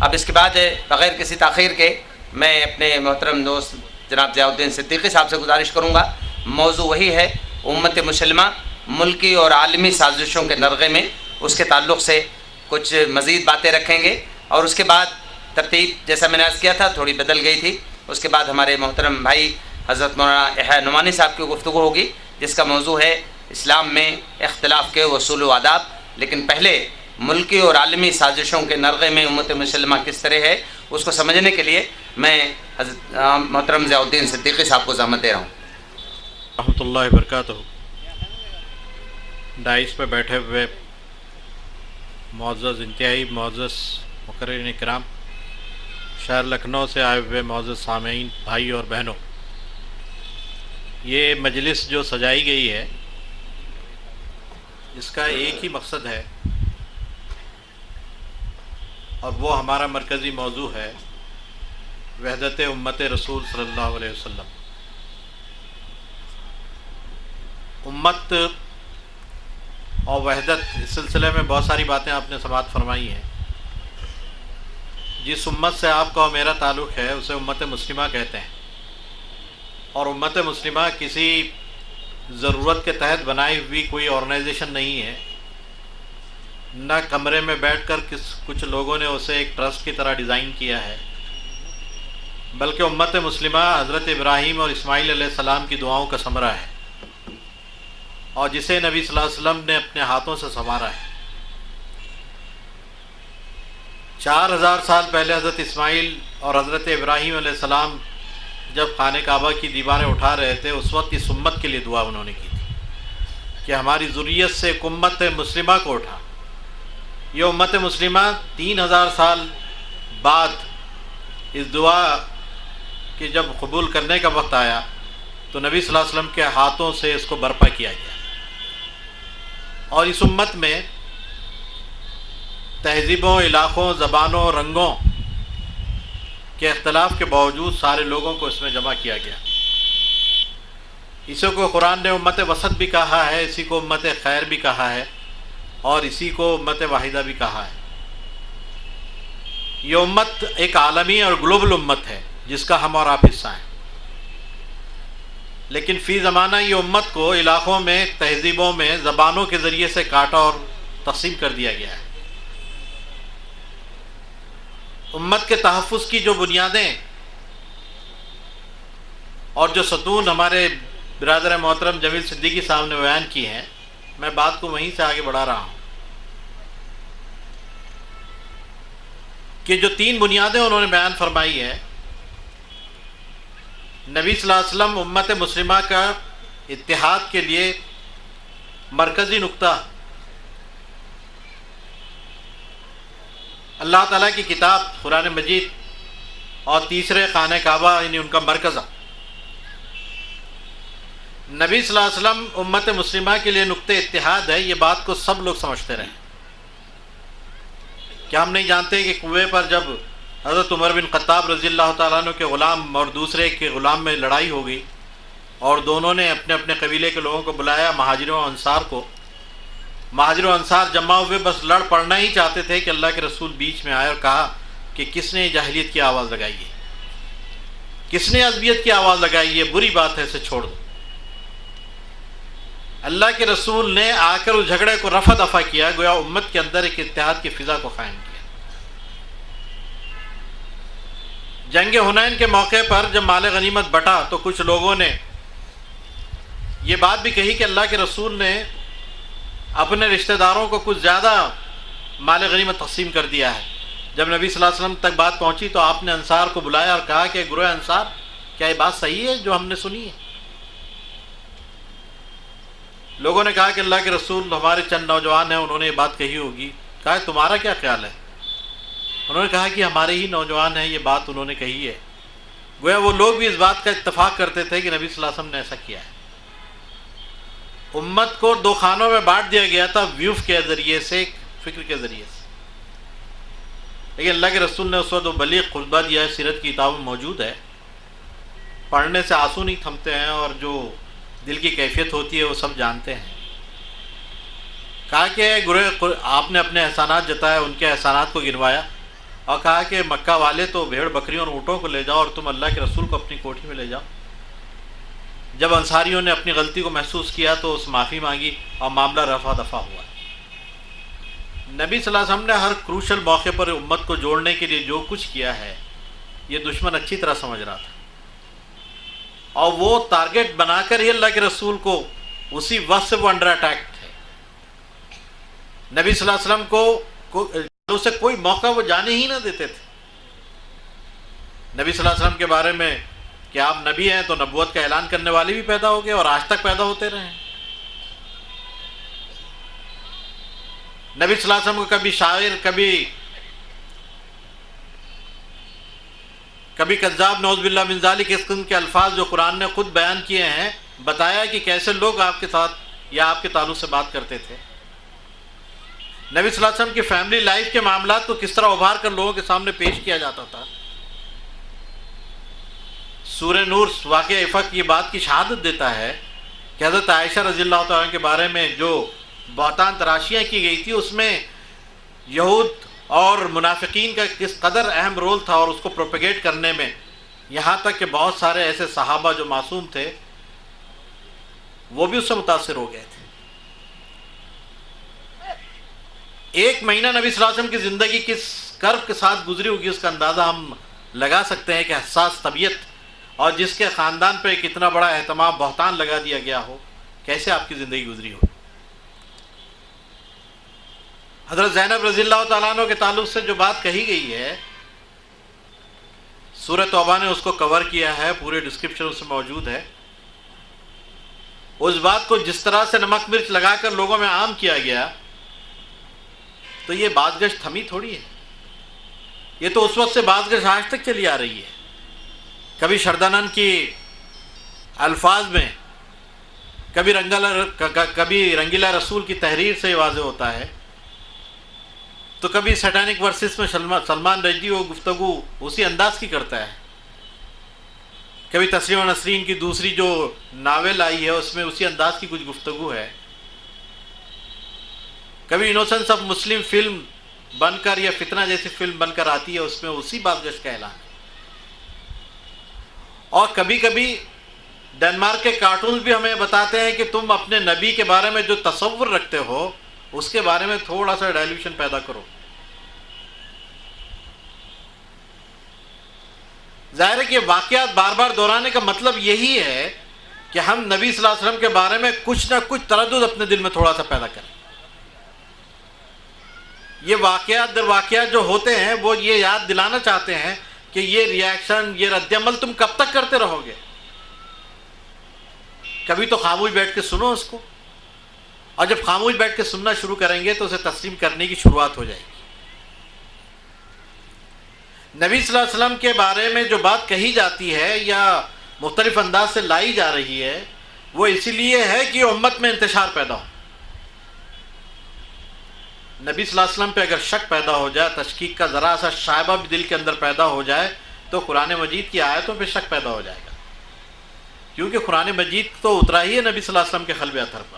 اب اس کے بعد بغیر کسی تاخیر کے میں اپنے محترم دوست جناب ضیاء الدین صدیقی صاحب سے گزارش کروں گا. موضوع وہی ہے امت مسلمہ ملکی اور عالمی سازشوں کے نرغے میں، اس کے تعلق سے کچھ مزید باتیں رکھیں گے، اور اس کے بعد ترتیب جیسا میں نے عرض کیا تھا تھوڑی بدل گئی تھی. اس کے بعد ہمارے محترم بھائی حضرت مولانا یحییٰ نعمانی صاحب کی گفتگو ہوگی جس کا موضوع ہے اسلام میں اختلاف کے اصول و آداب. لیکن پہلے ملکی اور عالمی سازشوں کے نرغے میں امت مسلمہ کس طرح ہے اس کو سمجھنے کے لیے میں حضرت محترم ضیاء الدین صدیقی صاحب کو زحمت دے رہا ہوں. رحمۃ اللہ وبرکاتہ. ڈائس پہ بیٹھے ہوئے معزز، انتہائی معزز مقررین کرام، شہر لکھنؤ سے آئے ہوئے معزز سامعین بھائی اور بہنوں، یہ مجلس جو سجائی گئی ہے اس کا ایک ہی مقصد ہے، اور وہ ہمارا مرکزی موضوع ہے وحدت امت رسول صلی اللہ علیہ وسلم. امت اور وحدت، اس سلسلے میں بہت ساری باتیں آپ نے سماعت فرمائی ہیں. جس امت سے آپ کا اور میرا تعلق ہے اسے امت مسلمہ کہتے ہیں، اور امت مسلمہ کسی ضرورت کے تحت بنائی ہوئی کوئی آرگنائزیشن نہیں ہے، نہ کمرے میں بیٹھ کر کچھ لوگوں نے اسے ایک ٹرسٹ کی طرح ڈیزائن کیا ہے، بلکہ امت مسلمہ حضرت ابراہیم اور اسماعیل علیہ السلام کی دعاؤں کا ثمرہ ہے، اور جسے نبی صلی اللہ علیہ وسلم نے اپنے ہاتھوں سے سنوارا ہے. 4000 سال پہلے حضرت اسماعیل اور حضرت ابراہیم علیہ السلام جب خانہ کعبہ کی دیواریں اٹھا رہے تھے اس وقت اس امت کے لیے دعا انہوں نے کی تھی کہ ہماری ذریت سے ایک امت مسلمہ کو اٹھا. یہ امت مسلمہ 3000 سال بعد اس دعا کی جب قبول کرنے کا وقت آیا تو نبی صلی اللہ علیہ وسلم کے ہاتھوں سے اس کو برپا کیا گیا، اور اس امت میں تہذیبوں، علاقوں، زبانوں، رنگوں کے اختلاف کے باوجود سارے لوگوں کو اس میں جمع کیا گیا. اسی کو قرآن نے امت وسط بھی کہا ہے، اسی کو امت خیر بھی کہا ہے، اور اسی کو امت واحدہ بھی کہا ہے. یہ امت ایک عالمی اور گلوبل امت ہے جس کا ہم اور آپ حصہ ہیں، لیکن فی زمانہ یہ امت کو علاقوں میں، تہذیبوں میں، زبانوں کے ذریعے سے کاٹا اور تقسیم کر دیا گیا ہے. امت کے تحفظ کی جو بنیادیں اور جو ستون ہمارے برادر محترم جمیل صدیقی صاحب نے بیان کی ہیں، میں بات کو وہیں سے آگے بڑھا رہا ہوں کہ جو 3 بنیادیں انہوں نے بیان فرمائی ہے، نبی صلی اللہ علیہ وسلم امت مسلمہ کا اتحاد کے لیے مرکزی نقطہ اللہ تعالیٰ کی کتاب قرآن مجید اور تیسرے خانہ کعبہ یعنی ان کا مرکزہ. نبی صلی اللہ علیہ وسلم امت مسلمہ کے لیے نقطہ اتحاد ہے، یہ بات کو سب لوگ سمجھتے رہے. کیا ہم نہیں جانتے کہ کنویں پر جب حضرت عمر بن خطاب رضی اللہ تعالیٰ عنہ کے غلام اور دوسرے کے غلام میں لڑائی ہو گئی، اور دونوں نے اپنے اپنے قبیلے کے لوگوں کو بلایا، مہاجروں اور انصار کو، مہاجر و انصار جمع ہوئے بس لڑ پڑنا ہی چاہتے تھے کہ اللہ کے رسول بیچ میں آئے اور کہا کہ کس نے جاہلیت کی آواز لگائی ہے، کس نے عصبیت کی آواز لگائی ہے، بری بات ہے، اسے چھوڑ دو. اللہ کے رسول نے آ کر اس جھگڑے کو رفع دفع کیا، گویا امت کے اندر ایک اتحاد کی فضا کو قائم کیا. جنگ حنین کے موقع پر جب مال غنیمت بٹا تو کچھ لوگوں نے یہ بات بھی کہی کہ اللہ کے رسول نے اپنے رشتہ داروں کو کچھ زیادہ مال غنیمت تقسیم کر دیا ہے. جب نبی صلی اللہ علیہ وسلم تک بات پہنچی تو آپ نے انصار کو بلایا اور کہا کہ گروہ انصار، کیا یہ بات صحیح ہے جو ہم نے سنی ہے؟ لوگوں نے کہا کہ اللہ کے رسول، ہمارے چند نوجوان ہیں انہوں نے یہ بات کہی ہوگی. کہا تمہارا کیا خیال ہے؟ انہوں نے کہا کہ ہمارے ہی نوجوان ہیں، یہ بات انہوں نے کہی ہے. گویا وہ لوگ بھی اس بات کا اتفاق کرتے تھے کہ نبی صلی اللہ علیہ وسلم نے ایسا کیا ہے. امت کو 2 خانوں میں بانٹ دیا گیا تھا، ویوف کے ذریعے سے، فکر کے ذریعے سے. لیکن اللہ کے رسول نے اس وقت بلیغ خطبہ دیا ہے، سیرت کی کتاب میں موجود ہے، پڑھنے سے آنسو نہیں تھمتے ہیں، اور جو دل کی کیفیت ہوتی ہے وہ سب جانتے ہیں. کہا کہ گروہ آپ نے اپنے احسانات جتائے، ان کے احسانات کو گنوایا، اور کہا کہ مکہ والے تو بھیڑ بکریوں اور اونٹوں کو لے جاؤ اور تم اللہ کے رسول کو اپنی کوٹھی میں لے جاؤ۔ جب انصاریوں نے اپنی غلطی کو محسوس کیا تو اس معافی مانگی اور معاملہ رفع دفع ہوا۔ نبی صلی اللہ علیہ وسلم نے ہر کروشل موقع پر امت کو جوڑنے کے لیے جو کچھ کیا ہے یہ دشمن اچھی طرح سمجھ رہا تھا، اور وہ ٹارگٹ بنا کر ہی اللہ کے رسول کو اسی وقت سے وہ انڈر اٹیک تھے۔ نبی صلی اللہ علیہ وسلم کو اسے کوئی موقع وہ جانے ہی نہ دیتے تھے۔ نبی صلی اللہ علیہ وسلم کے بارے میں کہ آپ نبی ہیں تو نبوت کا اعلان کرنے والے بھی پیدا ہو گئے اور آج تک پیدا ہوتے رہے ہیں۔ نبی صلی اللہ علیہ وسلم کو کبھی شاعر، کبھی کذاب، نعوذ باللہ من ذالک، اس قسم کے الفاظ جو قرآن نے خود بیان کیے ہیں، بتایا کہ کیسے لوگ آپ کے ساتھ یا آپ کے تعلق سے بات کرتے تھے۔ نبی صلی اللہ علیہ وسلم کی فیملی لائف کے معاملات کو کس طرح ابھار کر لوگوں کے سامنے پیش کیا جاتا تھا۔ سورہ نور واقعہ افق یہ بات کی شہادت دیتا ہے کہ حضرت عائشہ رضی اللہ تعالیٰ عنہ کے بارے میں جو بہتان تراشیاں کی گئی تھی اس میں یہود اور منافقین کا کس قدر اہم رول تھا، اور اس کو پروپیگیٹ کرنے میں، یہاں تک کہ بہت سارے ایسے صحابہ جو معصوم تھے وہ بھی اس سے متاثر ہو گئے تھے۔ ایک مہینہ نبی صلی اللہ علیہ وسلم کی زندگی کس کرب کے ساتھ گزری ہوگی اس کا اندازہ ہم لگا سکتے ہیں کہ حساس طبیعت اور جس کے خاندان پہ ایک اتنا بڑا اہتمام بہتان لگا دیا گیا ہو، کیسے آپ کی زندگی گزری ہو۔ حضرت زینب رضی اللہ تعالیٰ عنہ کے تعلق سے جو بات کہی گئی ہے، سورہ توبہ نے اس کو کور کیا ہے، پورے ڈسکرپشن اس میں موجود ہے۔ اس بات کو جس طرح سے نمک مرچ لگا کر لوگوں میں عام کیا گیا، تو یہ باز گشت تھمی تھوڑی ہے، یہ تو اس وقت سے باز گشت آج تک چلی آ رہی ہے۔ کبھی شردنن کی الفاظ میں، کبھی رنگیلا رسول کی تحریر سے واضح ہوتا ہے، تو کبھی سیٹانک ورسز میں سلمان رشدی وہ گفتگو اسی انداز کی کرتا ہے، کبھی تسلیم و نسرین کی دوسری جو ناول آئی ہے اس میں اسی انداز کی کچھ گفتگو ہے، کبھی انوسنس آف مسلم فلم بن کر یا فتنہ جیسی فلم بن کر آتی ہے، اس میں اسی باز گشت کا اعلان ہے۔ اور کبھی کبھی ڈنمارک کے کارٹونز بھی ہمیں بتاتے ہیں کہ تم اپنے نبی کے بارے میں جو تصور رکھتے ہو اس کے بارے میں تھوڑا سا ڈائلیوشن پیدا کرو۔ ظاہر ہے کہ واقعات بار بار دہرانے کا مطلب یہی ہے کہ ہم نبی صلی اللہ علیہ وسلم کے بارے میں کچھ نہ کچھ تردد اپنے دل میں تھوڑا سا پیدا کریں۔ یہ واقعات در واقعات جو ہوتے ہیں وہ یہ یاد دلانا چاہتے ہیں کہ یہ ریاکشن، یہ رد عمل تم کب تک کرتے رہو گے؟ کبھی تو خاموش بیٹھ کے سنو اس کو، اور جب خاموش بیٹھ کے سننا شروع کریں گے تو اسے تسلیم کرنے کی شروعات ہو جائے گی۔ نبی صلی اللہ علیہ وسلم کے بارے میں جو بات کہی جاتی ہے یا مختلف انداز سے لائی جا رہی ہے، وہ اسی لیے ہے کہ امت میں انتشار پیدا ہو۔ نبی صلی اللہ علیہ وسلم پہ اگر شک پیدا ہو جائے، تشکیک کا ذرا سا شائبہ بھی دل کے اندر پیدا ہو جائے، تو قرآن مجید کی آیتوں پہ شک پیدا ہو جائے گا، کیونکہ قرآن مجید تو اترا ہی ہے نبی صلی اللہ علیہ وسلم کے قلب اطہر پر۔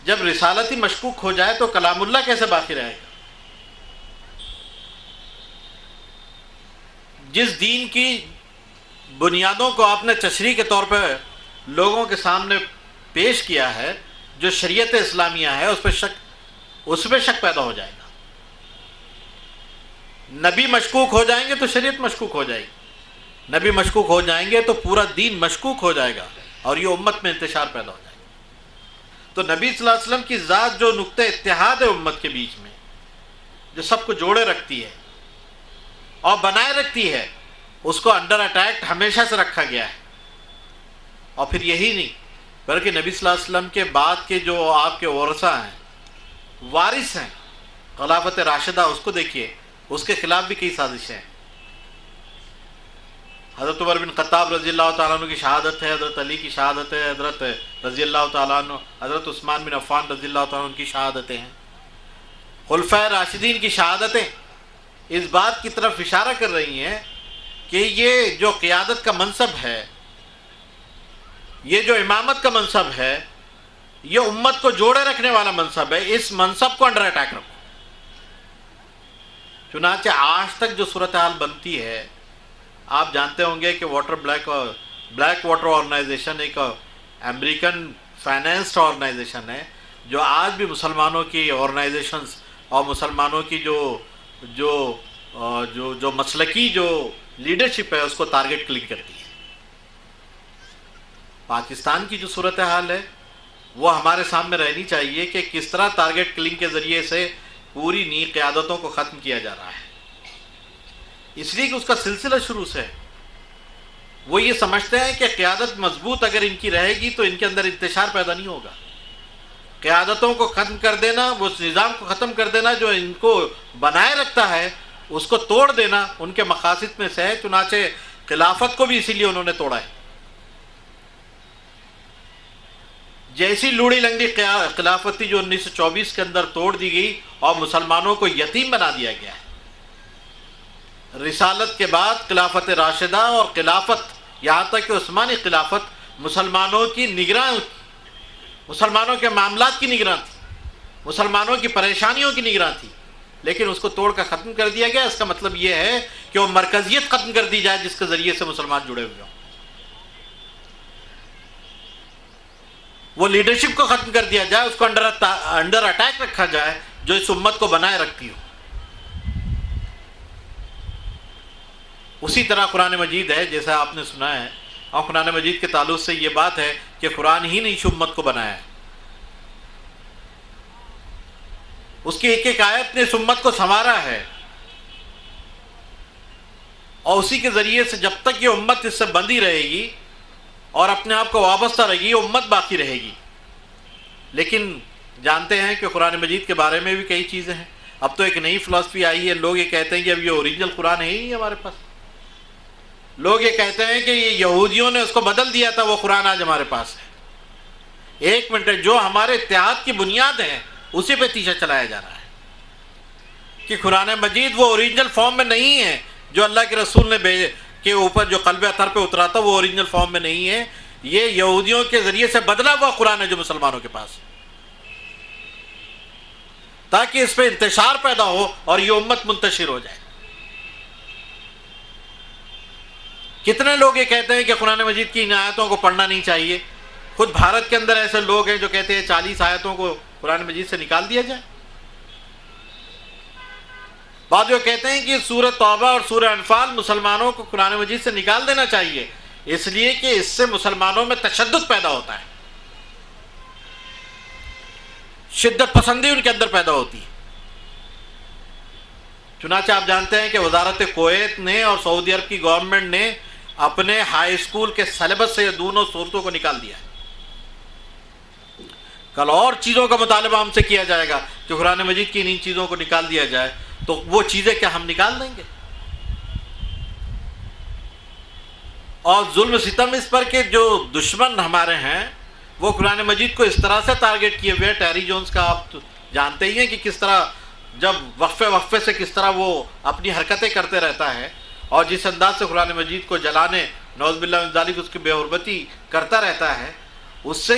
جب رسالت ہی مشکوک ہو جائے تو کلام اللہ کیسے باقی رہے گا؟ جس دین کی بنیادوں کو آپ نے تشریح کے طور پہ لوگوں کے سامنے پیش کیا ہے، جو شریعت اسلامیہ ہے، اس پہ شک پیدا ہو جائے گا۔ نبی مشکوک ہو جائیں گے تو شریعت مشکوک ہو جائے گی، نبی مشکوک ہو جائیں گے تو پورا دین مشکوک ہو جائے گا، اور یہ امت میں انتشار پیدا ہو جائے گا۔ تو نبی صلی اللہ علیہ وسلم کی ذات جو نقطہ اتحاد ہے امت کے بیچ میں، جو سب کو جوڑے رکھتی ہے اور بنائے رکھتی ہے، اس کو انڈر اٹیک ہمیشہ سے رکھا گیا ہے۔ اور پھر یہی نہیں بلکہ نبی صلی اللہ علیہ وسلم کے بعد کے جو آپ کے ورثہ ہیں، وارث ہیں، خلافت راشدہ، اس کو دیکھیے، اس کے خلاف بھی کئی سازشیں ہیں۔ حضرت عمر بن خطاب رضی اللہ تعالیٰ عنہ کی شہادت ہے، حضرت علی کی شہادت ہے، حضرت رضی اللہ تعالیٰ عنہ، حضرت عثمان بن عفان رضی اللہ تعالیٰ عنہ کی شہادتیں ہیں، خلفائے راشدین کی شہادتیں اس بات کی طرف اشارہ کر رہی ہیں کہ یہ جو قیادت کا منصب ہے، یہ جو امامت کا منصب ہے، یہ امت کو جوڑے رکھنے والا منصب ہے، اس منصب کو انڈر اٹیک رکھو۔ چنانچہ آج تک جو صورتحال بنتی ہے، آپ جانتے ہوں گے کہ بلیک واٹر آرگنائزیشن ایک امریکن فائنینسڈ آرگنائزیشن ہے جو آج بھی مسلمانوں کی آرگنائزیشنز اور مسلمانوں کی جو مسلکی جو لیڈرشپ ہے اس کو ٹارگٹ کلنگ کرتی ہے۔ پاکستان کی جو صورتحال ہے وہ ہمارے سامنے رہنی چاہیے کہ کس طرح ٹارگٹ کلنگ کے ذریعے سے پوری نئی قیادتوں کو ختم کیا جا رہا ہے، اس لیے کہ اس کا سلسلہ شروع سے ہے۔ وہ یہ سمجھتے ہیں کہ قیادت مضبوط اگر ان کی رہے گی تو ان کے اندر انتشار پیدا نہیں ہوگا۔ قیادتوں کو ختم کر دینا، وہ نظام کو ختم کر دینا جو ان کو بنائے رکھتا ہے، اس کو توڑ دینا ان کے مقاصد میں سے ہے۔ چنانچہ خلافت کو بھی اسی لیے انہوں نے توڑا ہے۔ جیسی لوڑی لنگڑی خلافت تھی جو 1924 کے اندر توڑ دی گئی اور مسلمانوں کو یتیم بنا دیا گیا ہے۔ رسالت کے بعد خلافت راشدہ اور خلافت یہاں تک کہ عثمانی خلافت مسلمانوں کی نگراں، مسلمانوں کے معاملات کی نگراں تھی، مسلمانوں کی پریشانیوں کی نگراں تھی، لیکن اس کو توڑ کر ختم کر دیا گیا۔ اس کا مطلب یہ ہے کہ وہ مرکزیت ختم کر دی جائے جس کے ذریعے سے مسلمان جڑے ہوئے ہوں، وہ لیڈرشپ کو ختم کر دیا جائے، اس کو انڈر اٹیک رکھا جائے جو اس امت کو بنائے رکھتی ہو۔ اسی طرح قرآن مجید ہے جیسا آپ نے سنا ہے، اور قرآن مجید کے تعلق سے یہ بات ہے کہ قرآن ہی نے اس امت کو بنایا ہے، اس کی ایک ایک آیت نے اس امت کو سنوارا ہے، اور اسی کے ذریعے سے جب تک یہ امت اس سے بندھی رہے گی اور اپنے آپ کو وابستہ رہے گی، امت باقی رہے گی۔ لیکن جانتے ہیں کہ قرآن مجید کے بارے میں بھی کئی چیزیں ہیں۔ اب تو ایک نئی فلسفی آئی ہے، لوگ یہ کہتے ہیں کہ اب یہ اوریجنل قرآن ہے ہی نہیں ہمارے پاس۔ لوگ یہ کہتے ہیں کہ یہ یہودیوں نے اس کو بدل دیا تھا، وہ قرآن آج ہمارے پاس ہے۔ ایک منٹ، جو ہمارے اتحاد کی بنیاد ہے اسی پہ تیشہ چلایا جا رہا ہے کہ قرآن مجید وہ اوریجنل فارم میں نہیں ہے جو اللہ کے رسول نے بھیجے کے اوپر جو قلب اطہر پہ اترا تھا، وہ اوریجنل فارم میں نہیں ہے، یہ یہودیوں کے ذریعے سے بدلا ہوا قرآن ہے جو مسلمانوں کے پاس ہے، تاکہ اس پہ انتشار پیدا ہو اور یہ امت منتشر ہو جائے۔ کتنے لوگ یہ کہتے ہیں کہ قرآن مجید کی ان آیتوں کو پڑھنا نہیں چاہیے؟ خود بھارت کے اندر ایسے لوگ ہیں جو کہتے ہیں 40 آیتوں کو قرآن مجید سے نکال دیا جائے۔ بعض لوگ کہتے ہیں کہ سورہ توبہ اور سورہ انفال مسلمانوں کو قرآن مجید سے نکال دینا چاہیے، اس لیے کہ اس سے مسلمانوں میں تشدد پیدا ہوتا ہے، شدت پسندی ان کے اندر پیدا ہوتی ہے۔ چنانچہ آپ جانتے ہیں کہ وزارت کویت نے اور سعودی عرب کی گورنمنٹ نے اپنے ہائی اسکول کے سلیبس سے یہ دونوں صورتوں کو نکال دیا ہے۔ کل اور چیزوں کا مطالبہ ہم سے کیا جائے گا کہ قرآن مجید کی ان چیزوں کو نکال دیا جائے، تو وہ چیزیں کیا ہم نکال دیں گے؟ اور ظلم ستم اس پر کہ جو دشمن ہمارے ہیں وہ قرآن مجید کو اس طرح سے ٹارگٹ کیے ہوئے، ٹیری جونز کا آپ جانتے ہی ہیں کہ کس طرح جب وقفے سے کس طرح وہ اپنی حرکتیں کرتے رہتا ہے، اور جس انداز سے قرآن مجید کو جلانے نعوذ باللہ من ذالک اس کی بے حرمتی کرتا رہتا ہے، اس سے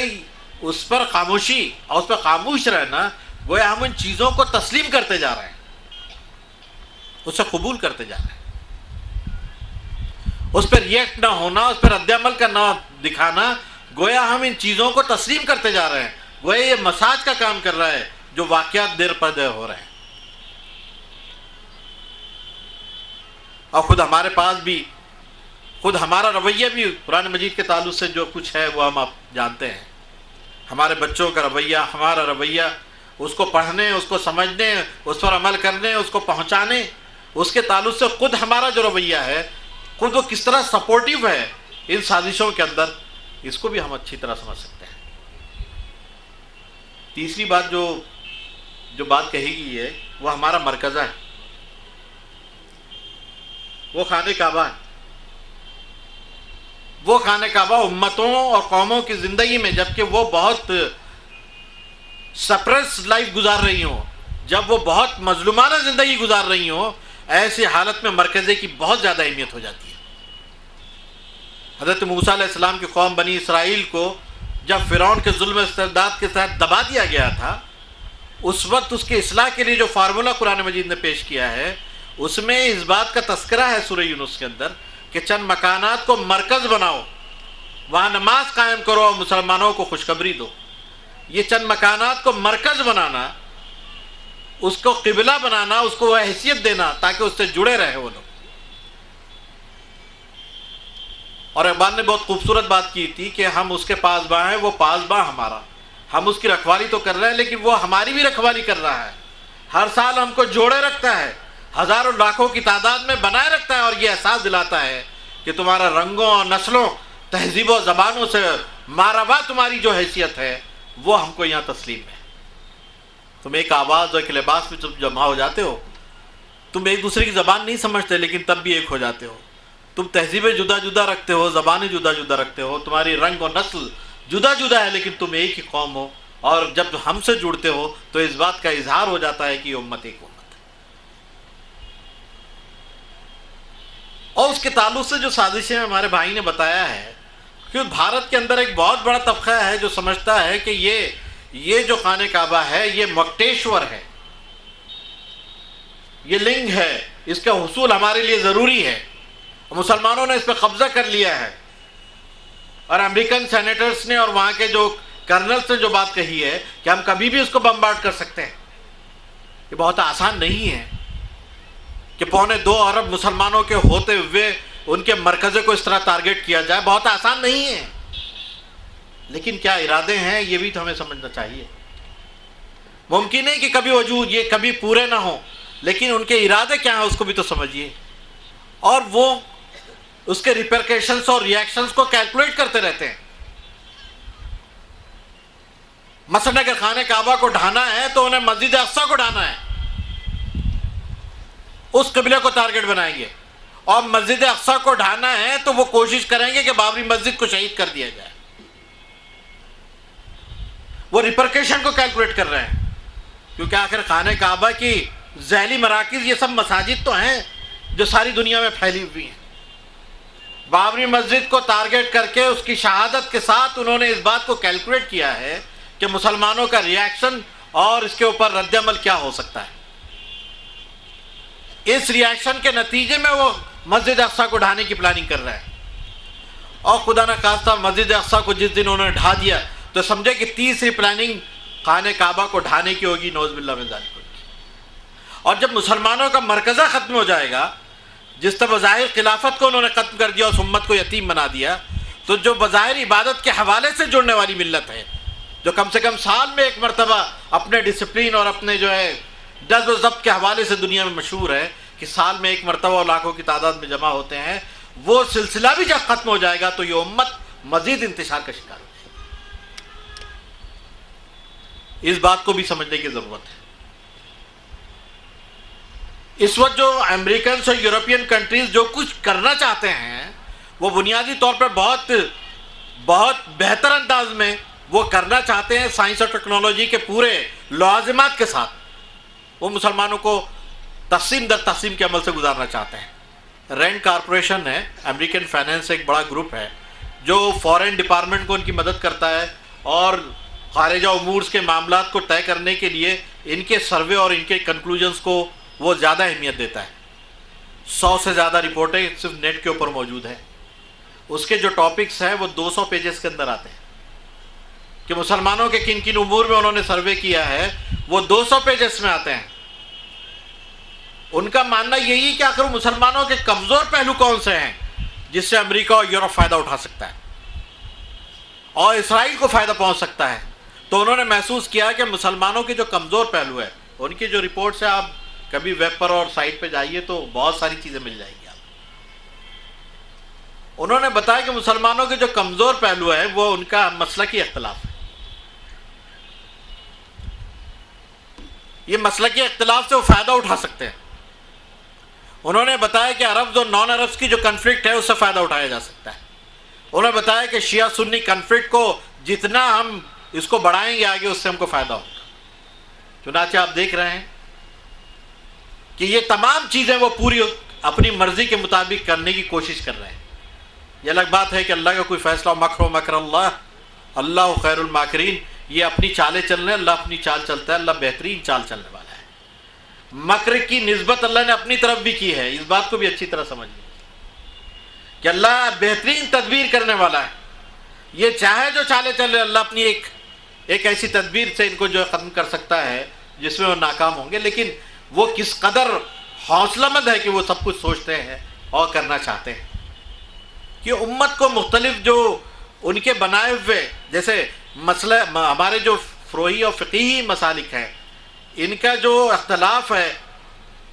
اس پر خاموشی اور اس پر خاموش رہنا، گویا ہم ان چیزوں کو تسلیم کرتے جا رہے ہیں، اسے قبول کرتے جا رہے ہیں، اس پر ریئیکٹ نہ ہونا، اس پر رد عمل کا نہ دکھانا، گویا ہم ان چیزوں کو تسلیم کرتے جا رہے ہیں، گویا یہ مساج کا کام کر رہا ہے جو واقعات دیر پر دیر ہو رہے ہیں۔ اور خود ہمارے پاس بھی خود ہمارا رویہ بھی قرآن مجید کے تعلق سے جو کچھ ہے وہ ہم آپ جانتے ہیں، ہمارے بچوں کا رویہ، ہمارا رویہ، اس کو پڑھنے، اس کو سمجھنے، اس پر عمل کرنے، اس کو پہنچانے، اس کے تعلق سے خود ہمارا جو رویہ ہے، خود وہ کس طرح سپورٹیو ہے ان سازشوں کے اندر، اس کو بھی ہم اچھی طرح سمجھ سکتے ہیں۔ تیسری بات جو بات کہی گئی ہے وہ ہمارا مرکزہ ہے، وہ خانہ کعبہ ہے۔ وہ خانہ کعبہ امتوں اور قوموں کی زندگی میں جبکہ وہ بہت سپریس لائف گزار رہی ہوں، جب وہ بہت مظلومانہ زندگی گزار رہی ہوں، ایسی حالت میں مرکزے کی بہت زیادہ اہمیت ہو جاتی ہے۔ حضرت موسیٰ علیہ السلام کی قوم بنی اسرائیل کو جب فرعون کے ظلم استبداد کے تحت دبا دیا گیا تھا، اس وقت اس کی اصلاح کے لیے جو فارمولہ قرآن مجید نے پیش کیا ہے اس میں اس بات کا تذکرہ ہے سورہ یونس کے اندر کہ چند مکانات کو مرکز بناؤ، وہاں نماز قائم کرو اور مسلمانوں کو خوشخبری دو۔ یہ چند مکانات کو مرکز بنانا، اس کو قبلہ بنانا، اس کو وہ حیثیت دینا تاکہ اس سے جڑے رہے وہ لوگ۔ اور اقبال نے بہت خوبصورت بات کی تھی کہ ہم اس کے پاسباں ہیں، وہ پاسباں ہمارا، ہم اس کی رکھوالی تو کر رہے ہیں لیکن وہ ہماری بھی رکھوالی کر رہا ہے، ہر سال ہم کو جوڑے رکھتا ہے، ہزاروں لاکھوں کی تعداد میں بنائے رکھتا ہے، اور یہ احساس دلاتا ہے کہ تمہارا رنگوں اور نسلوں، تہذیبوں و زبانوں سے ماراوا تمہاری جو حیثیت ہے وہ ہم کو یہاں تسلیم ہے۔ تم ایک آواز اور ایک لباس میں جب جمع ہو جاتے ہو، تم ایک دوسرے کی زبان نہیں سمجھتے لیکن تب بھی ایک ہو جاتے ہو، تم تہذیبیں جدا جدا رکھتے ہو، زبانیں جدا جدا رکھتے ہو، تمہاری رنگ اور نسل جدا جدا ہے لیکن تم ایک ہی قوم ہو، اور جب ہم سے جڑتے ہو تو اس بات کا اظہار ہو جاتا ہے کہ یہ امت ایک امت ہے۔ اور اس کے تعلق سے جو سازشیں ہمارے بھائی نے بتایا ہے کہ بھارت کے اندر ایک بہت بڑا طبقہ ہے جو سمجھتا ہے کہ یہ جو خانہ کعبہ ہے یہ مکٹیشور ہے، یہ لنگ ہے، اس کا حصول ہمارے لیے ضروری ہے، مسلمانوں نے اس پہ قبضہ کر لیا ہے، اور امریکن سینیٹرز نے اور وہاں کے جو کرنلز نے جو بات کہی ہے کہ ہم کبھی بھی اس کو بمبارڈ کر سکتے ہیں۔ یہ بہت آسان نہیں ہے کہ 2.25 ارب مسلمانوں کے ہوتے ہوئے ان کے مرکزے کو اس طرح ٹارگٹ کیا جائے، بہت آسان نہیں ہے، لیکن کیا ارادے ہیں یہ بھی تو ہمیں سمجھنا چاہیے۔ ممکن ہے کہ کبھی وجود یہ کبھی پورے نہ ہوں، لیکن ان کے ارادے کیا ہیں اس کو بھی تو سمجھیے، اور وہ اس کے ریپرکیشنز اور ریاکشنز کو کیلکولیٹ کرتے رہتے ہیں۔ مثلا اگر خانہ کعبہ کو ڈھانا ہے تو انہیں مسجد اقصیٰ کو ڈھانا ہے، اس قبلے کو ٹارگٹ بنائیں گے، اور مسجد اقصیٰ کو ڈھانا ہے تو وہ کوشش کریں گے کہ بابری مسجد کو شہید کر دیا جائے۔ وہ ریپرکیشن کو کیلکولیٹ کر رہے ہیں، کیونکہ آخر خانہ کعبہ کی ذیلی مراکز یہ سب مساجد تو ہیں جو ساری دنیا میں پھیلی ہوئی ہیں۔ بابری مسجد کو ٹارگٹ کر کے اس کی شہادت کے ساتھ انہوں نے اس بات کو کیلکولیٹ کیا ہے کہ مسلمانوں کا ریاکشن اور اس کے اوپر رد عمل کیا ہو سکتا ہے۔ اس ریاکشن کے نتیجے میں وہ مسجد اقصیٰ کو ڈھانے کی پلاننگ کر رہے ہیں، اور خدا نہ خواستہ مسجد اقصیٰ کو جس دن انہوں نے ڈھا دیا تو سمجھے کہ تیسری پلاننگ خانہ کعبہ کو ڈھانے کی ہوگی، نعوذ باللہ من ذالک۔ اور جب مسلمانوں کا مرکزہ ختم ہو جائے گا، جس طرح بظاہر خلافت کو انہوں نے ختم کر دیا اور امت کو یتیم بنا دیا، تو جو بظاہر عبادت کے حوالے سے جڑنے والی ملت ہے، جو کم سے کم سال میں ایک مرتبہ اپنے ڈسپلین اور اپنے جو ہے جذب و ضبط کے حوالے سے دنیا میں مشہور ہے کہ سال میں ایک مرتبہ اور لاکھوں کی تعداد میں جمع ہوتے ہیں، وہ سلسلہ بھی جب ختم ہو جائے گا تو یہ امت مزید انتشار کا شکار ہو جائے گی۔ اس بات کو بھی سمجھنے کی ضرورت ہے۔ اس وقت جو امریکنز اور یورپین کنٹریز جو کچھ کرنا چاہتے ہیں وہ بنیادی طور پر بہت بہتر انداز میں وہ کرنا چاہتے ہیں، سائنس اور ٹیکنالوجی کے پورے لوازمات کے ساتھ وہ مسلمانوں کو تقسیم در تقسیم کے عمل سے گزارنا چاہتے ہیں۔ رینڈ کارپوریشن ہے، امریکن فائنینس ایک بڑا گروپ ہے جو فورن ڈپارٹمنٹ کو ان کی مدد کرتا ہے اور خارجہ امور کے معاملات کو طے کرنے کے لیے ان کے سروے اور ان کے کنکلوژنز کو وہ زیادہ اہمیت دیتا ہے۔ 100 سے زیادہ رپورٹیں صرف نیٹ کے اوپر موجود ہیں، اس کے جو ٹاپکس ہیں وہ 200 پیجز کے اندر آتے ہیں کہ مسلمانوں کے کن کن امور میں انہوں نے سروے کیا ہے، وہ 200 پیجز میں آتے ہیں۔ ان کا ماننا یہی کہ آخر مسلمانوں کے کمزور پہلو کون سے ہیں جس سے امریکہ اور یورپ فائدہ اٹھا سکتا ہے اور اسرائیل کو فائدہ پہنچ سکتا ہے۔ تو انہوں نے محسوس کیا کہ مسلمانوں کے جو کمزور پہلو ہے، ان کی جو رپورٹس ہیں، آپ کبھی ویب پر اور سائٹ پہ جائیے تو بہت ساری چیزیں مل جائیں گی آپ۔ انہوں نے بتایا کہ مسلمانوں کے جو کمزور پہلو ہے وہ ان کا مسلکی اختلاف ہے۔ یہ مسلکی اختلاف سے وہ فائدہ اٹھا سکتے ہیں۔ انہوں نے بتایا کہ عربز اور نان عربز کی جو کنفلکٹ ہے اس سے فائدہ اٹھایا جا سکتا ہے۔ انہوں نے بتایا کہ شیعہ سنی کنفلکٹ کو جتنا ہم اس کو بڑھائیں گے آگے اس سے ہم کو فائدہ ہوگا۔ چنانچہ آپ دیکھ رہے ہیں کہ یہ تمام چیزیں وہ پوری اپنی مرضی کے مطابق کرنے کی کوشش کر رہے ہیں۔ یہ الگ بات ہے کہ اللہ کا کوئی فیصلہ مکر و مکر اللہ خیر الماکرین، یہ اپنی چالیں چل رہے ہیں، اللہ اپنی چال چلتا ہے، اللہ بہترین چال چلنے والا ہے۔ مکر کی نسبت اللہ نے اپنی طرف بھی کی ہے. اس بات کو بھی اچھی طرح سمجھ لیں کہ اللہ بہترین تدبیر کرنے والا ہے. یہ چاہے جو چالے چلے، اللہ اپنی ایک ایسی تدبیر سے ان کو جو ہے ختم کر سکتا ہے جس میں وہ ناکام ہوں گے. لیکن وہ کس قدر حوصلہ مند ہے کہ وہ سب کچھ سوچتے ہیں اور کرنا چاہتے ہیں. کہ امت کو مختلف جو ان کے بنائے ہوئے جیسے مسئلہ ہمارے جو فروعی اور فقہی مسالک ہیں، ان کا جو اختلاف ہے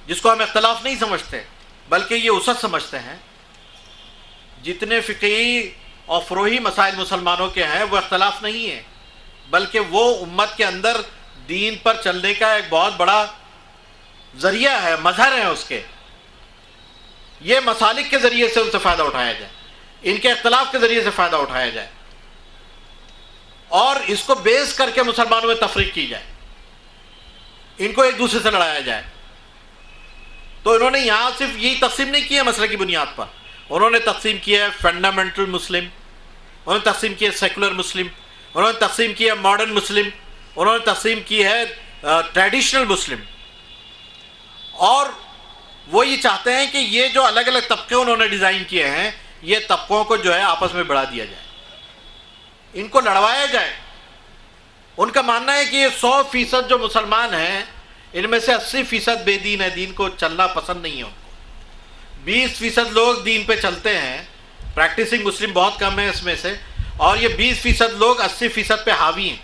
جس کو ہم اختلاف نہیں سمجھتے بلکہ یہ وسعت سمجھتے ہیں. جتنے فقہی اور فروعی مسائل مسلمانوں کے ہیں وہ اختلاف نہیں ہے، بلکہ وہ امت کے اندر دین پر چلنے کا ایک بہت بڑا ذریعہ ہے، مظہر ہے اس کے. یہ مسالک کے ذریعے سے ان سے فائدہ اٹھایا جائے، ان کے اختلاف کے ذریعے سے فائدہ اٹھایا جائے اور اس کو بیس کر کے مسلمانوں میں تفریق کی جائے، ان کو ایک دوسرے سے لڑایا جائے. تو انہوں نے یہاں صرف یہی تقسیم نہیں کی ہے مسئلے کی بنیاد پر، انہوں نے تقسیم کیا ہے فنڈامنٹل مسلم، انہوں نے تقسیم کی ہے سیکولر مسلم، انہوں نے تقسیم کی ہے ماڈرن مسلم، انہوں نے تقسیم کی ہے ٹریڈیشنل مسلم. اور وہ یہ چاہتے ہیں کہ یہ جو الگ الگ طبقے انہوں نے ڈیزائن کیے ہیں، یہ طبقوں کو جو ہے آپس میں بڑھا دیا جائے، ان کو لڑوایا جائے. ان کا ماننا ہے کہ یہ 100% جو مسلمان ہیں ان میں سے 80% بے دین ہے، دین کو چلنا پسند نہیں ہے ان کو. 20% لوگ دین پہ چلتے ہیں، پریکٹسنگ مسلم بہت کم ہے اس میں سے، اور یہ 20% لوگ 80% پہ حاوی ہیں.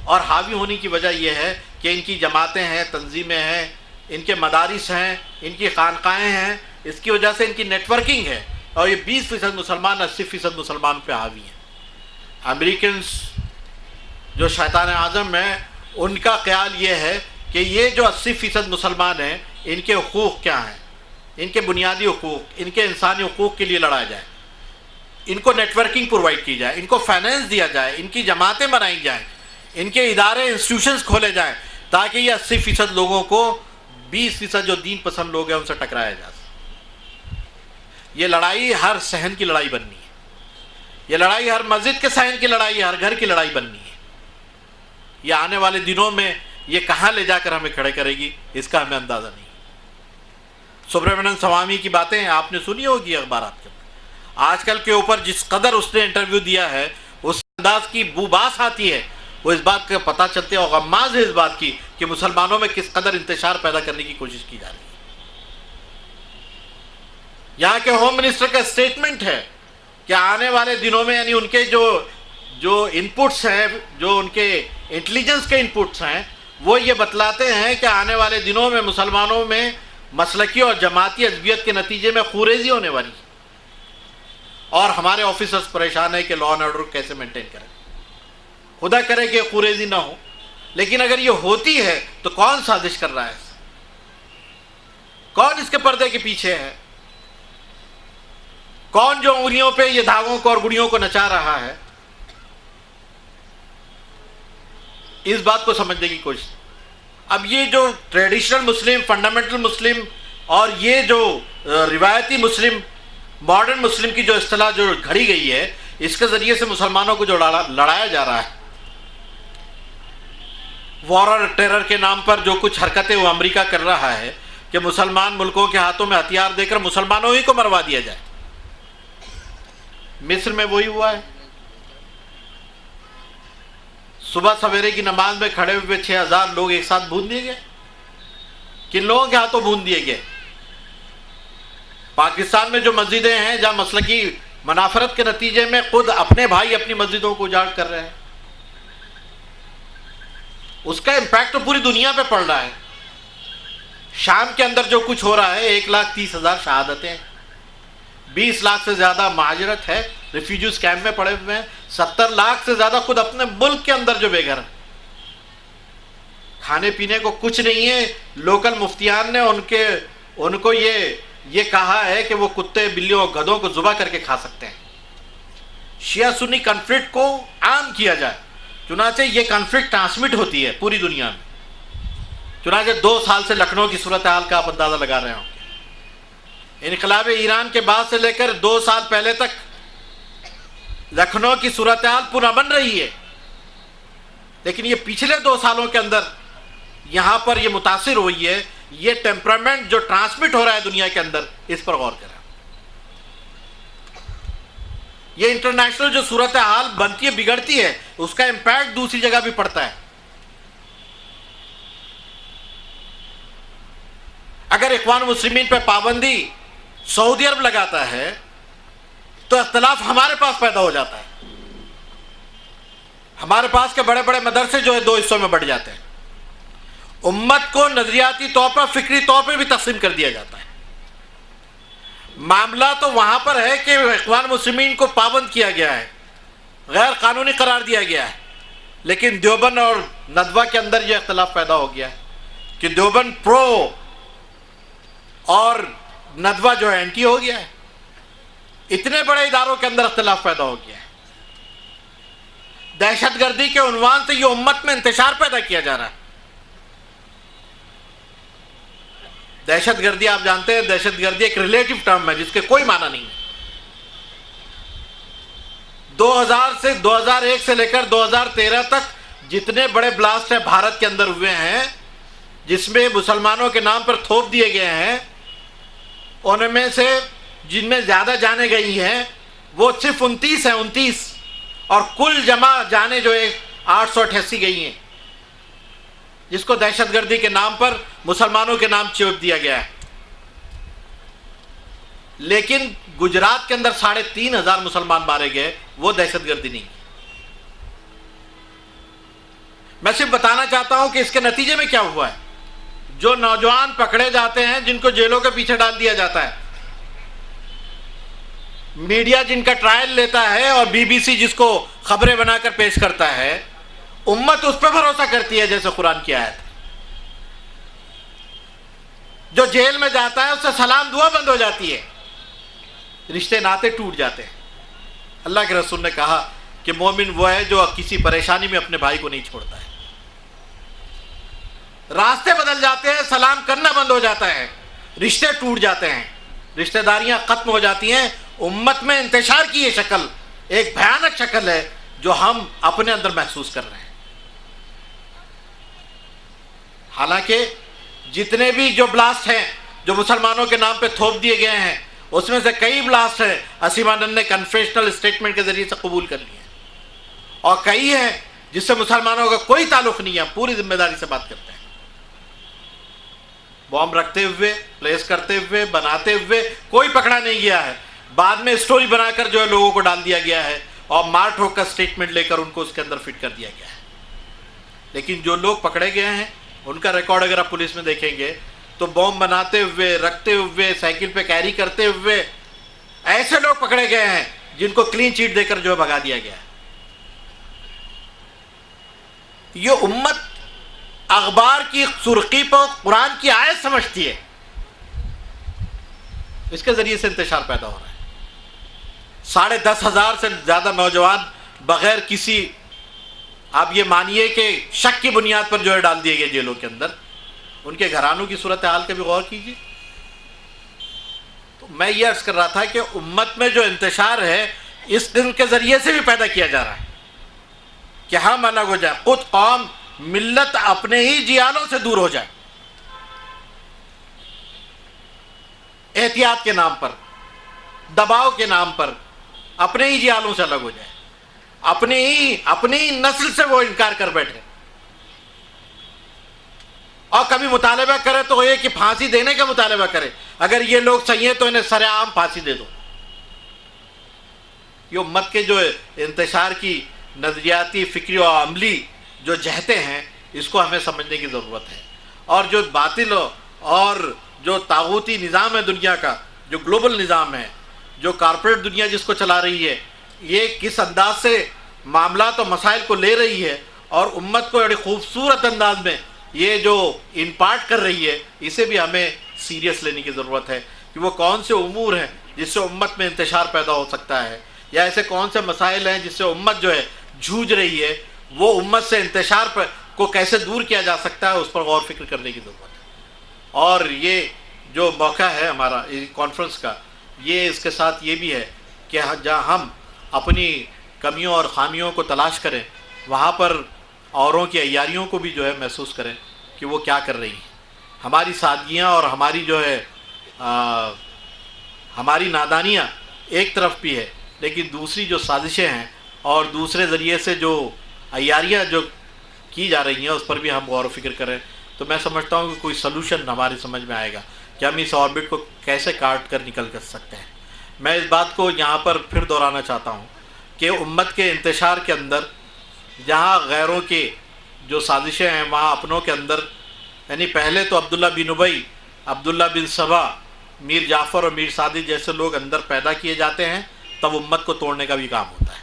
اور حاوی ہونے کی وجہ یہ ہے کہ ان کی جماعتیں ہیں، تنظیمیں ہیں، ان کے مدارس ہیں، ان کی خانقاہیں ہیں، اس کی وجہ سے ان کی نیٹ ورکنگ ہے. اور یہ 20% مسلمان 80% مسلمان پہ حاوی ہیں. امریکنز جو شیطان اعظم ہیں ان کا خیال یہ ہے کہ یہ جو 80% مسلمان ہیں ان کے حقوق کیا ہیں، ان کے بنیادی حقوق، ان کے انسانی حقوق کے لیے لڑایا جائے، ان کو نیٹ ورکنگ پرووائڈ کی جائے، ان کو فائنینس دیا جائے، ان کی جماعتیں بنائی جائیں، ان کے ادارے انسٹیٹیوشنز کھولے جائیں، تاکہ یہ 80% لوگوں کو 20% جو دین پسند لوگ ہیں ان سے ٹکرایا جا سکے. یہ لڑائی ہر صحن کی لڑائی بننی ہے، یہ لڑائی ہر مسجد کے صحن کی لڑائی ہے، ہر گھر کی لڑائی بننی ہے. یہ آنے والے دنوں میں یہ کہاں لے جا کر ہمیں کھڑے کرے گی اس کا ہمیں اندازہ نہیں. سبرامنین سوامی کی باتیں آپ نے سنی ہوگی اخبارات کے. آج کل کے اوپر جس قدر اس نے انٹرویو دیا ہے اس انداز کی بوباس آتی ہے، وہ اس بات کا پتہ چلتے اور غماز ہے اس بات کی کہ مسلمانوں میں کس قدر انتشار پیدا کرنے کی کوشش کی جا رہی ہے. یہاں کے ہوم منسٹر کا اسٹیٹمنٹ ہے کہ آنے والے دنوں میں یعنی ان کے جو انپٹس ہیں، جو ان کے انٹیلیجنس کے انپٹس ہیں، وہ یہ بتلاتے ہیں کہ آنے والے دنوں میں مسلمانوں میں مسلکی اور جماعتی عصبیت کے نتیجے میں خوریزی ہونے والی ہے. اور ہمارے آفیسرز پریشان ہیں کہ لا اینڈ آرڈر کیسے مینٹین کریں. خدا کرے کہ خوریزی نہ ہو، لیکن اگر یہ ہوتی ہے تو کون سازش کر رہا ہے، کون اس کے پردے کے پیچھے ہے، کون جو انگلیوں پہ یہ دھاگوں کو اور گڑیوں کو نچا رہا ہے، اس بات کو سمجھنے کی کوشش. اب یہ جو ٹریڈیشنل مسلم، فنڈامنٹل مسلم اور یہ جو روایتی مسلم، ماڈرن مسلم کی جو اصطلاح جو گھڑی گئی ہے، اس کے ذریعے سے مسلمانوں کو جو لڑایا جا رہا ہے، وار اور ٹیرر کے نام پر جو کچھ حرکتیں وہ امریکہ کر رہا ہے کہ مسلمان ملکوں کے ہاتھوں میں ہتھیار دے کر مسلمانوں ہی کو مروا دیا جائے. مصر میں وہی ہوا ہے. صبح سویرے کی نماز میں کھڑے ہوئے 6000 لوگ ایک ساتھ بھون دیے گئے. کن لوگوں کے ہاتھوں بھون دیے گئے؟ پاکستان میں جو مسجدیں ہیں جہاں مسلکی منافرت کے نتیجے میں خود اپنے بھائی اپنی مسجدوں کو اجاڑ کر رہے ہیں، اس کا امپیکٹ تو پوری دنیا پہ پڑ رہا ہے. شام کے اندر جو کچھ ہو رہا ہے، 1,30,000 شہادتیں، 20 لاکھ سے زیادہ مہاجرت ہے، ریفیوجیز کیمپ میں پڑے ہوئے ہیں، 70 لاکھ سے زیادہ خود اپنے ملک کے اندر جو بے گھر ہیں. کھانے پینے کو کچھ نہیں ہے. لوکل مفتیان نے ان کو یہ کہا ہے کہ وہ کتے، بلیوں اور گدھوں کو ذبح کر کے کھا سکتے ہیں. شیعہ سنی کنفلکٹ کو عام کیا جائے. چنانچہ یہ کنفلکٹ ٹرانسمٹ ہوتی ہے پوری دنیا میں. چنانچہ 2 سال سے لکھنؤ کی صورتحال کا آپ اندازہ لگا رہے ہوں. انقلاب ایران کے بعد سے لے کر 2 سال پہلے تک لکھنؤ کی صورتحال پرامن رہی ہے، لیکن یہ پچھلے 2 سالوں کے اندر یہاں پر یہ متاثر ہوئی ہے. یہ ٹیمپرامنٹ جو ٹرانسمٹ ہو رہا ہے دنیا کے اندر، اس پر غور کریں۔ یہ انٹرنیشنل جو صورتحال بنتی ہے، بگڑتی ہے، اس کا امپیکٹ دوسری جگہ بھی پڑتا ہے۔ اگر اخوان مسلمین پہ پابندی سعودی عرب لگاتا ہے تو اختلاف ہمارے پاس پیدا ہو جاتا ہے۔ ہمارے پاس کے بڑے بڑے مدرسے جو ہے دو حصوں میں بٹ جاتے ہیں، امت کو نظریاتی طور پر، فکری طور پہ بھی تقسیم کر دیا جاتا ہے۔ معاملہ تو وہاں پر ہے کہ اخوان مسلمین کو پابند کیا گیا ہے، غیر قانونی قرار دیا گیا ہے، لیکن دیوبند اور ندوہ کے اندر یہ اختلاف پیدا ہو گیا ہے کہ دیوبند پرو اور ندوہ جو ہے اینٹی ہو گیا ہے۔ اتنے بڑے اداروں کے اندر اختلاف پیدا ہو گیا ہے۔ دہشت گردی کے عنوان سے یہ امت میں انتشار پیدا کیا جا رہا ہے۔ دہشت گردی آپ جانتے ہیں، دہشت گردی ایک ریلیٹو ٹرم ہے جس کے کوئی معنی نہیں ہے۔ 2001 سے لے کر 2013 تک جتنے بڑے بلاسٹ ہیں بھارت کے اندر ہوئے ہیں، جس میں مسلمانوں کے نام پر تھوپ دیے گئے ہیں، ان میں سے جن میں زیادہ جانیں گئی ہیں وہ صرف 29 ہیں، 29، اور کل جمع جانیں جو 888 گئی ہیں، جس کو دہشت گردی کے نام پر مسلمانوں کے نام چوپ دیا گیا ہے۔ لیکن گجرات کے اندر 3500 مسلمان مارے گئے، وہ دہشت گردی نہیں۔ میں صرف بتانا چاہتا ہوں کہ اس کے نتیجے میں کیا ہوا ہے۔ جو نوجوان پکڑے جاتے ہیں، جن کو جیلوں کے پیچھے ڈال دیا جاتا ہے، میڈیا جن کا ٹرائل لیتا ہے اور BBC جس کو خبریں بنا کر پیش کرتا ہے، امت اس پہ بھروسہ کرتی ہے جیسے قرآن کی آیت۔ جو جیل میں جاتا ہے اس سے سلام دعا بند ہو جاتی ہے، رشتے ناطے ٹوٹ جاتے ہیں۔ اللہ کے رسول نے کہا کہ مومن وہ ہے جو کسی پریشانی میں اپنے بھائی کو نہیں چھوڑتا ہے۔ راستے بدل جاتے ہیں، سلام کرنا بند ہو جاتا ہے، رشتے ٹوٹ جاتے ہیں، رشتہ داریاں ختم ہو جاتی ہیں۔ امت میں انتشار کی یہ شکل ایک بھیانک شکل ہے جو ہم اپنے اندر محسوس کر رہے ہیں۔ حالانکہ جتنے بھی جو بلاسٹ ہیں جو مسلمانوں کے نام پہ تھوپ دیے گئے ہیں، اس میں سے کئی بلاسٹ ہیں اسیم آنند نے کنفیشنل اسٹیٹمنٹ کے ذریعے سے قبول کر لیے، اور کئی ہیں جس سے مسلمانوں کا کوئی تعلق نہیں ہے، پوری ذمہ داری سے بات کرتے ہیں۔ بم رکھتے ہوئے، پلیس کرتے ہوئے، بناتے ہوئے کوئی پکڑا نہیں گیا ہے، بعد میں اسٹوری بنا کر جو ہے لوگوں کو ڈال دیا گیا ہے اور مار ٹھوک کر اسٹیٹمنٹ لے کر ان کو اس کے اندر فٹ کر دیا گیا ہے۔ لیکن جو لوگ پکڑے گئے ہیں ان کا ریکارڈ اگر آپ پولیس میں دیکھیں گے تو بم بناتے ہوئے، رکھتے ہوئے، سائیکل پہ کیری کرتے ہوئے ایسے لوگ پکڑے گئے ہیں جن کو کلین چیٹ دے کر جو ہے بھگا دیا گیا ہے۔ یہ امت اخبار کی سرخی پر قرآن کی آیت سمجھتی ہے، اس کے ذریعے سے انتشار پیدا ہو رہا ہے۔ 10,500 سے زیادہ نوجوان بغیر کسی، آپ یہ مانیے کہ شک کی بنیاد پر جو ہے ڈال دیے گئے جیلوں کے اندر۔ ان کے گھرانوں کی صورتحال کا بھی غور کیجیے۔ تو میں یہ عرض کر رہا تھا کہ امت میں جو انتشار ہے اس دن کے ذریعے سے بھی پیدا کیا جا رہا ہے کہ ہم الگ ہو جائیں، خود قوم ملت اپنے ہی جیالوں سے دور ہو جائے، احتیاط کے نام پر، دباؤ کے نام پر اپنے ہی جیالوں سے الگ ہو جائے، اپنی ہی نسل سے وہ انکار کر بیٹھے، اور کبھی مطالبہ کرے تو یہ کہ پھانسی دینے کا مطالبہ کرے، اگر یہ لوگ صحیح ہیں تو انہیں سر عام پھانسی دے دو۔ یہ امت کے جو انتشار کی نظریاتی، فکری اور عملی جو جہتے ہیں، اس کو ہمیں سمجھنے کی ضرورت ہے۔ اور جو باطل اور جو طاغوتی نظام ہے دنیا کا، جو گلوبل نظام ہے، جو کارپوریٹ دنیا جس کو چلا رہی ہے، یہ کس انداز سے معاملات و مسائل کو لے رہی ہے اور امت کو بڑی خوبصورت انداز میں یہ جو امپارٹ کر رہی ہے، اسے بھی ہمیں سیریس لینے کی ضرورت ہے کہ وہ کون سے امور ہیں جس سے امت میں انتشار پیدا ہو سکتا ہے، یا ایسے کون سے مسائل ہیں جس سے امت جو ہے جھوج رہی ہے، وہ امت سے انتشار کو کیسے دور کیا جا سکتا ہے، اس پر غور فکر کرنے کی ضرورت ہے۔ اور یہ جو موقع ہے ہمارا کانفرنس کا، یہ اس کے ساتھ یہ بھی ہے کہ جہاں ہم اپنی کمیوں اور خامیوں کو تلاش کریں، وہاں پر اوروں کی عیاریوں کو بھی جو ہے محسوس کریں کہ وہ کیا کر رہی ہیں۔ ہماری سادگیاں اور ہماری جو ہے ہماری نادانیاں ایک طرف بھی ہے، لیکن دوسری جو سازشیں ہیں اور دوسرے ذریعے سے جو عیاریاں جو کی جا رہی ہیں اس پر بھی ہم غور و فکر کریں تو میں سمجھتا ہوں کہ کوئی سلوشن ہماری سمجھ میں آئے گا کہ ہم اس آربٹ کو کیسے کاٹ کر نکل کر سکتے ہیں۔ میں اس بات کو یہاں پر پھر دہرانا چاہتا ہوں کہ امت کے انتشار کے اندر جہاں غیروں کے جو سازشیں ہیں وہاں اپنوں کے اندر، یعنی پہلے تو عبداللہ بن ابی، عبداللہ بن سبا، میر جعفر اور میر صادق جیسے لوگ اندر پیدا کیے جاتے ہیں، تب امت کو توڑنے کا بھی کام ہوتا ہے۔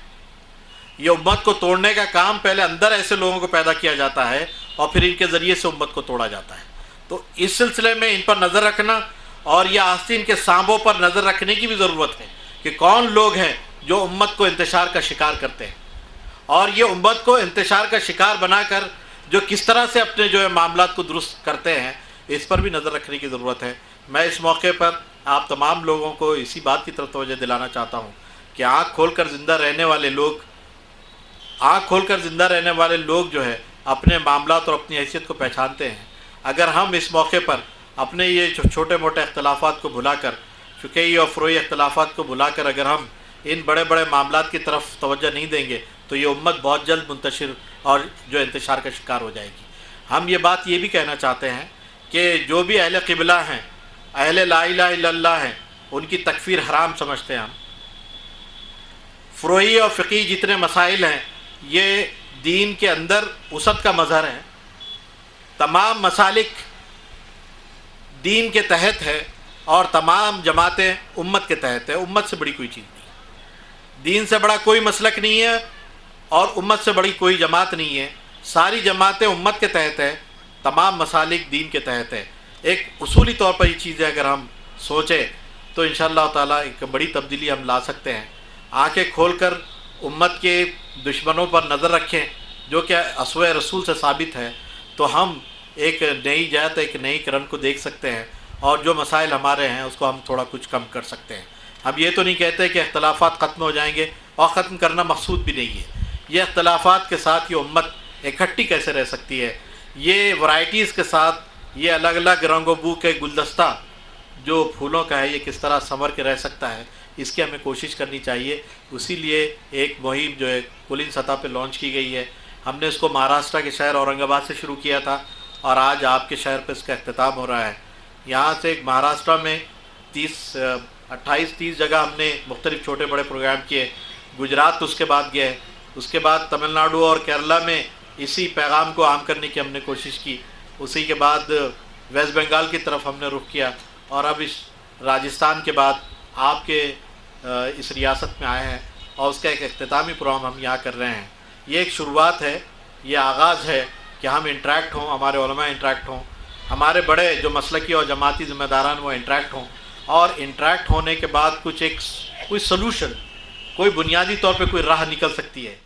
یہ امت کو توڑنے کا کام پہلے اندر ایسے لوگوں کو پیدا کیا جاتا ہے اور پھر ان کے ذریعے سے امت کو توڑا جاتا ہے۔ تو اس سلسلے میں ان پر نظر رکھنا اور یہ آستین کے سانبوں پر نظر رکھنے کی بھی ضرورت ہے کہ کون لوگ ہیں جو امت کو انتشار کا شکار کرتے ہیں، اور یہ امت کو انتشار کا شکار بنا کر جو کس طرح سے اپنے جو ہے معاملات کو درست کرتے ہیں، اس پر بھی نظر رکھنے کی ضرورت ہے۔ میں اس موقع پر آپ تمام لوگوں کو اسی بات کی طرف توجہ دلانا چاہتا ہوں کہ آنکھ کھول کر زندہ رہنے والے لوگ جو ہے اپنے معاملات اور اپنی حیثیت کو پہچانتے ہیں۔ اگر ہم اس موقع پر اپنے یہ چھوٹے موٹے اختلافات کو بھلا کر، فقہی اور فروعی اختلافات کو بھلا کر اگر ہم ان بڑے بڑے معاملات کی طرف توجہ نہیں دیں گے تو یہ امت بہت جلد منتشر اور جو انتشار کا شکار ہو جائے گی۔ ہم یہ بات یہ بھی کہنا چاہتے ہیں کہ جو بھی اہل قبلہ ہیں، اہل لا الہ الا اللہ ہیں، ان کی تکفیر حرام سمجھتے ہیں ہم۔ فروعی اور فقہی جتنے مسائل ہیں یہ دین کے اندر وسعت کا مظہر ہے، تمام مسالک دین کے تحت ہے اور تمام جماعتیں امت کے تحت ہے۔ امت سے بڑی کوئی چیز نہیں، دین سے بڑا کوئی مسلک نہیں ہے اور امت سے بڑی کوئی جماعت نہیں ہے۔ ساری جماعتیں امت کے تحت ہے، تمام مسالک دین کے تحت ہے۔ ایک اصولی طور پر یہ چیزیں اگر ہم سوچیں تو انشاءاللہ تعالیٰ ایک بڑی تبدیلی ہم لا سکتے ہیں۔ آنکھیں کھول کر امت کے دشمنوں پر نظر رکھیں جو کہ اسوہ رسول سے ثابت ہے، تو ہم ایک نئی جہت، ایک نئی کرن کو دیکھ سکتے ہیں اور جو مسائل ہمارے ہیں اس کو ہم تھوڑا کچھ کم کر سکتے ہیں۔ ہم یہ تو نہیں کہتے کہ اختلافات ختم ہو جائیں گے، اور ختم کرنا مقصود بھی نہیں ہے۔ یہ اختلافات کے ساتھ یہ امت اکٹھی کیسے رہ سکتی ہے، یہ ورائٹیز کے ساتھ یہ الگ الگ رنگ و بو کے گلدستہ جو پھولوں کا ہے یہ کس طرح سنور کے رہ سکتا ہے، اس کی ہمیں کوشش کرنی چاہیے۔ اسی لیے ایک مہم جو ہے کلین سطح پہ لانچ کی گئی ہے۔ ہم نے اس کو مہاراشٹر کے شہر اورنگ آباد سے شروع کیا تھا اور آج آپ کے شہر پہ اس کا اختتام ہو رہا ہے۔ یہاں سے مہاراشٹر میں 28-30 جگہ ہم نے مختلف چھوٹے بڑے پروگرام کیے۔ گجرات اس کے بعد گئے، اس کے بعد تمل ناڈو اور کیرلا میں اسی پیغام کو عام کرنے کی ہم نے کوشش کی۔ اسی کے بعد ویسٹ بنگال کی طرف ہم نے رخ کیا، اور اب اس راجستھان کے بعد آپ کے اس ریاست میں آئے ہیں اور اس کا ایک اختتامی پروگرام ہم یہاں کر رہے ہیں۔ یہ ایک شروعات ہے، یہ آغاز ہے کہ ہم انٹریکٹ ہوں، ہمارے علماء انٹریکٹ ہوں، ہمارے بڑے جو مسلکی اور جماعتی ذمہ داران وہ انٹریکٹ ہوں، اور انٹریکٹ ہونے کے بعد کوئی سلوشن، کوئی بنیادی طور پہ کوئی راہ نکل سکتی ہے۔